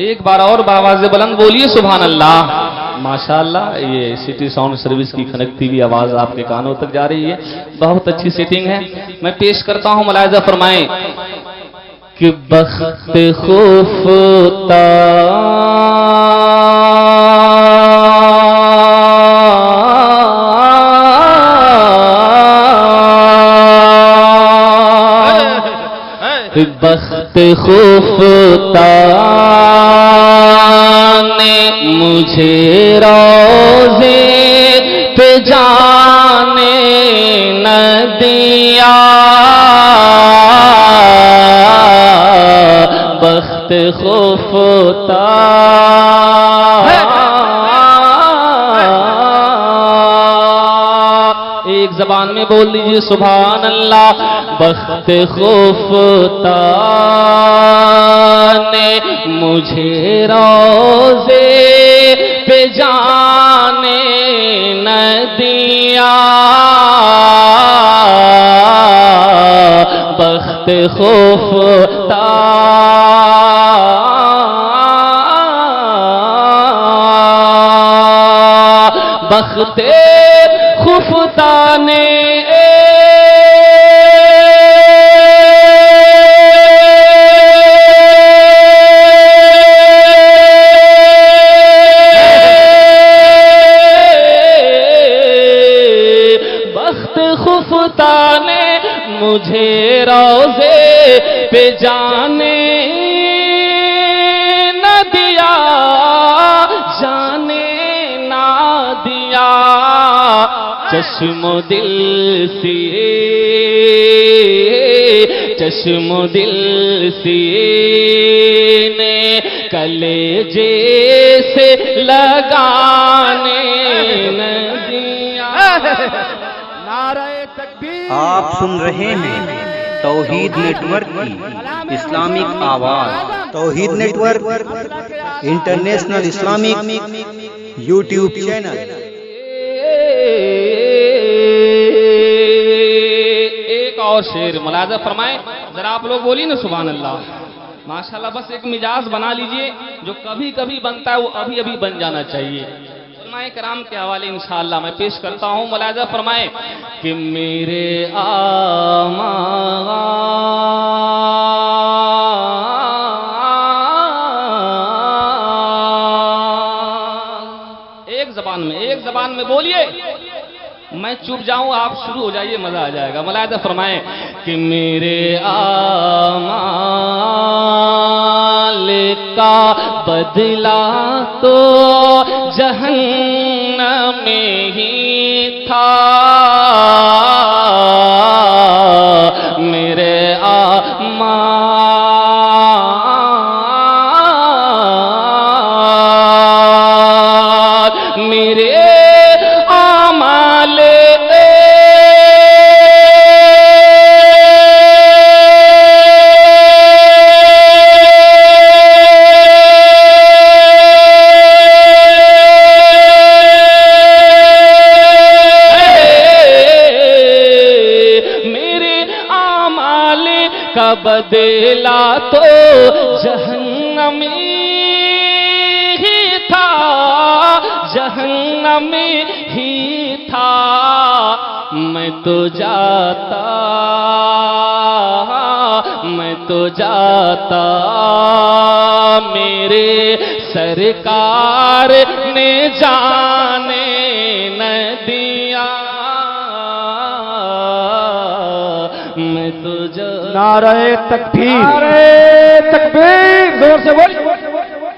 ایک بار اور باواز بلند بولیے سبحان اللہ۔ ماشاءاللہ یہ سٹی ساؤنڈ سروس کی کھنکتی ہوئی آواز آپ کے کانوں تک جا رہی ہے، بہت اچھی سیٹنگ ہے۔ میں پیش کرتا ہوں، ملاحظہ فرمائیں کہ بخت خفتہ بخت خفتہ نے مجھے روزے پہ جانے نہ دیا، بخت خفتہ ایک زبان میں بول دیجئے سبحان اللہ۔ بخت خفتہ نے مجھے روزے پہ جانے نہ دیا، بخت خفتہ بخت خفتہ نے مجھے روزے پہ جانے نہ دیا، جانے نہ دیا، چشم و دل سے چشم و دل سے نے کلیجے سے لگانے نہ دیا۔ نعرہ تکبیر۔ آپ سن رہے ہیں توحید نیٹ ورک کی اسلامک آواز۔ Tauheed network international Islamic YouTube channel. ایک اور شعر ملاحظہ فرمائیں، ذرا آپ لوگ بولیے نا سبحان اللہ۔ ماشاءاللہ بس ایک مزاج بنا لیجئے، جو کبھی کبھی بنتا ہے وہ ابھی ابھی بن جانا چاہیے۔ علماء کرام کے حوالے انشاءاللہ میں پیش کرتا ہوں، ملاحظہ فرمائیں کہ میرے ایک زبان میں بولیے، میں چپ جاؤں آپ شروع ہو جائیے، مزہ آ جائے گا۔ ملاحظہ فرمائیں کہ میرے کا بدلہ تو جہنم میں ہی تھا، میرے میرے اعمال کا بدلہ تو جہنم ہی تھا، جہنم ہی تھا، میں تو جاتا میرے سرکار نے جانے نہ دیا، میں تو نعرہ تکبیر، نعرہ تکبیر، زور سے بول،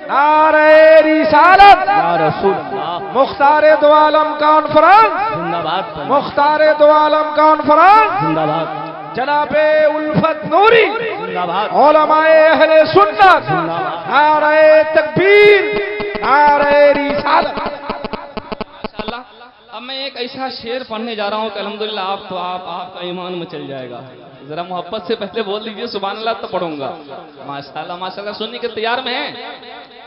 نعرہ رسالت، یا رسول اللہ، مختار دو عالم کانفرنس زندہ باد، مختار دو عالم کانفرنس زندہ باد، جناب الفت نوری زندہ باد، علماء اہل سنت نعرہ تکبیر، نعرہ رسالت۔ اب میں ایک ایسا شعر پڑھنے جا رہا ہوں کہ الحمدللہ آپ کا ایمان میں چل جائے گا۔ ذرا محبت سے پہلے بول دیجئے سبحان اللہ تو پڑھوں گا۔ ماشاءاللہ ماشاءاللہ سننے کے تیار میں ہیں؟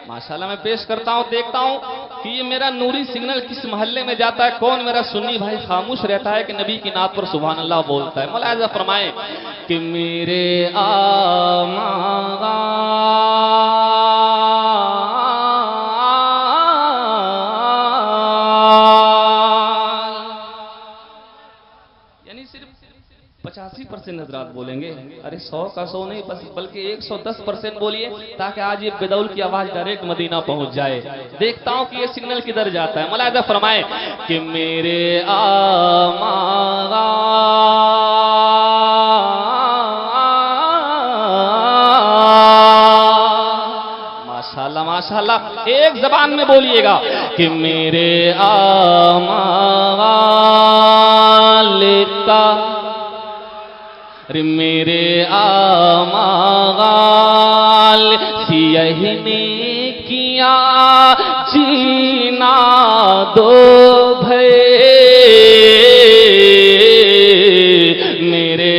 ماشاءاللہ میں پیش کرتا ہوں، دیکھتا ہوں کہ یہ میرا نوری سگنل کس محلے میں جاتا ہے، کون میرا سنی بھائی خاموش رہتا ہے کہ نبی کی نعت پر سبحان اللہ بولتا ہے۔ ملاحظہ فرمائیں کہ میرے 100% حضرات بولیں گے؟ ارے 100 کا 100 نہیں بلکہ 110% بولیے تاکہ آج یہ بدول کی آواز ڈائریکٹ مدینہ پہنچ جائے. دیکھتا ہوں کہ یہ سگنل کدھر جاتا ہے. ملاحظہ فرمائیں کہ میرے ماشاءاللہ ایک زبان میں بولیے گا کہ میرے آمال کا میرے آمال سیہ نے کیا جینا دو بھائی میرے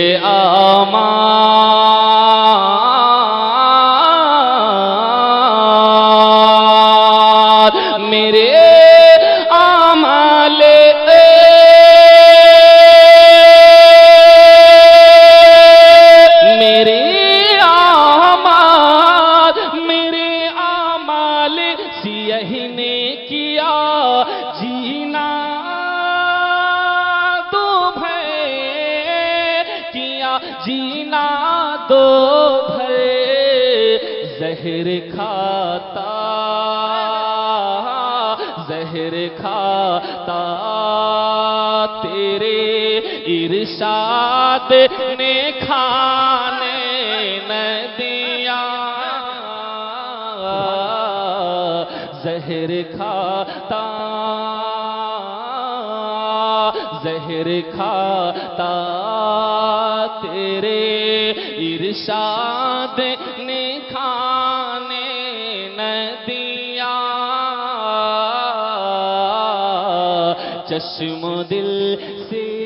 جینا دو بھائی زہر کھاتا تیرے ارشاد نے کھانے نہ دیا زہر کھاتا تیرے ارشاد نے کھانے نہ دیا چشم دل سے